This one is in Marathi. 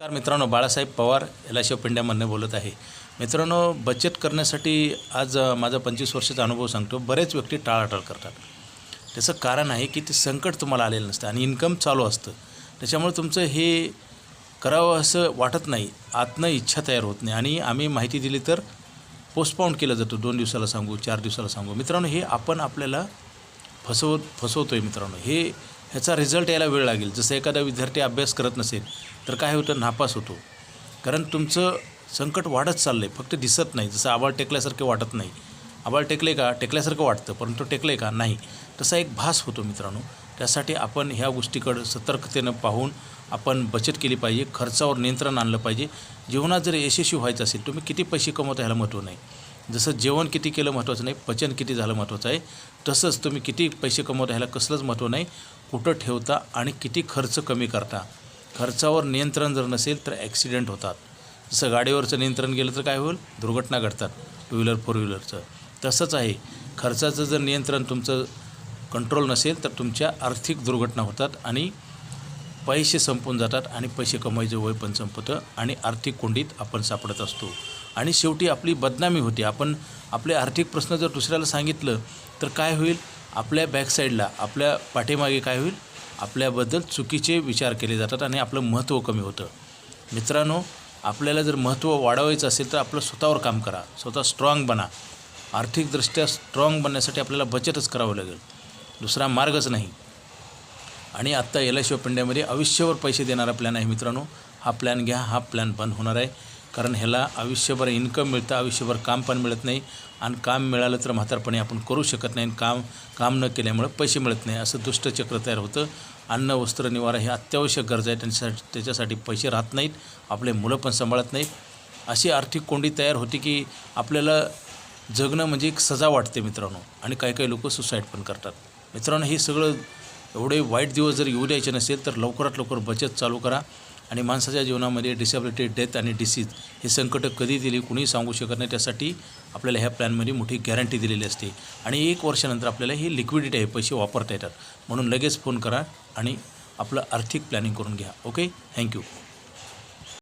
नमस्कार मित्रांनो, बाळासाहेब पवार एल.आय.सी ऑफ इंडियामधून बोलत आहे. मित्रांनो, बचत करण्यासाठी आज माझा 25 वर्षाचा अनुभव सांगतो. बरेच व्यक्ती टाळाटाळ करतात. त्याचं कारण आहे की ते संकट तुम्हाला आलेलं नसतं आणि इन्कम चालू असतं. त्याच्यामुळे तुमचं हे करावं असं वाटत नाही, आतनं इच्छा तयार होत नाही आणि आम्ही माहिती दिली तर पोस्टपोन केलं जातं. 2 दिवसाला सांगू, 4 दिवसाला सांगू. मित्रांनो, हे आपण आपल्याला फसवतो आहे मित्रांनो. ह्याचा रिझल्ट यायला वेळ लागेल. जसं एखादा विद्यार्थी अभ्यास करत नसेल तर काय होतं, नापास होतो. कारण तुमचं संकट वाढत चाललं आहे, फक्त दिसत नाही. जसं आभाळ टेकल्यासारखे वाटत नाही. आभाळ टेकले का टेकल्यासारखं वाटतं, परंतु टेकले का नाही. तसा एक भास होतो मित्रांनो. त्यासाठी आपण ह्या गोष्टीकडं सतर्कतेनं पाहून आपण बचत केली पाहिजे. खर्चावर नियंत्रण आणलं पाहिजे. जीवनात जर यशस्वी व्हायचं असेल, तुम्ही किती पैसे कमवता ह्याला महत्त्व नाही. जसं जेवण किती केलं महत्त्वाचं नाही, पचन किती झालं महत्त्वाचं आहे. तसंच तुम्ही किती पैसे कमवता ह्याला कसलंच महत्त्व नाही, कुठं ठेवता आणि किती खर्च कमी करता. खर्चावर नियंत्रण जर नसेल तर ॲक्सिडेंट होतात. जसं गाडीवरचं नियंत्रण गेलं तर काय होईल, दुर्घटना घडतात, 2 व्हीलर 4 व्हीलरचं. तसंच आहे, खर्चाचं जर नियंत्रण तुमचं कंट्रोल नसेल तर तुमच्या आर्थिक दुर्घटना होतात आणि पैसे संपून जातात आणि पैसे कमवायचं वय पण संपतं आणि आर्थिक कोंडीत आपण सापडत असतो आणि शेवटी आपली बदनामी होते. आपण आपले आर्थिक प्रश्न जर दुसऱ्याला सांगितलं तर काय होईल, आपल्या बॅकसाईडला आपल्या पाठीमागे काय होईल, आपल्याबद्दल चुकीचे विचार केले जातात आणि आपलं महत्त्व कमी होतं. मित्रांनो, आपल्याला जर महत्त्व वाढवायचं असेल तर आपलं स्वतःवर काम करा, स्वतः स्ट्रॉंग बना. आर्थिकदृष्ट्या स्ट्रॉंग बनण्यासाठी आपल्याला बचतच करावं लागेल, दुसरा मार्गच नाही. आणि आत्ता एल.आय.सी ऑफ इंडियामध्ये आयुष्यभर पैसे देणारा प्लॅन आहे मित्रांनो. हा प्लॅन घ्या. हा प्लॅन बंद होणार आहे, कारण ह्याला आयुष्यभर इन्कम मिळतं, आयुष्यभर काम पण मिळत नाही आणि काम मिळालं तर म्हातारपणी आपण करू शकत नाही आणि काम न केल्यामुळे पैसे मिळत नाही, असं दुष्टचक्र तयार होतं. अन्न, वस्त्र, निवारा हे अत्यावश्यक गरजा आहेत. त्याच्यासाठी पैसे राहत नाहीत, आपले मुलं पण सांभाळत नाहीत. अशी आर्थिक कोंडी तयार होती की आपल्याला जगणं म्हणजे एक सजा वाटते मित्रांनो. आणि काही लोक सुसाईड पण करतात. मित्रांनो, हे सगळं एवढे वाईट दिवस जर येऊ द्यायचे नसेल तर लवकरात लवकर बचत चालू करा. आणि माणसाच्या जीवनामध्ये डिसेबिलिटी, डेथ आणि डिसीज हे संकटं कधी दिली कुणीही सांगू शकत नाही. त्यासाठी आपल्याला ह्या प्लॅनमध्ये मोठी गॅरंटी दिलेली असते आणि 1 वर्षानंतर आपल्याला ही लिक्विडिटी आहे, पैसे वापरता येतात. म्हणून लगेच फोन करा आणि आपलं आर्थिक प्लॅनिंग करून घ्या. Okay, thank you.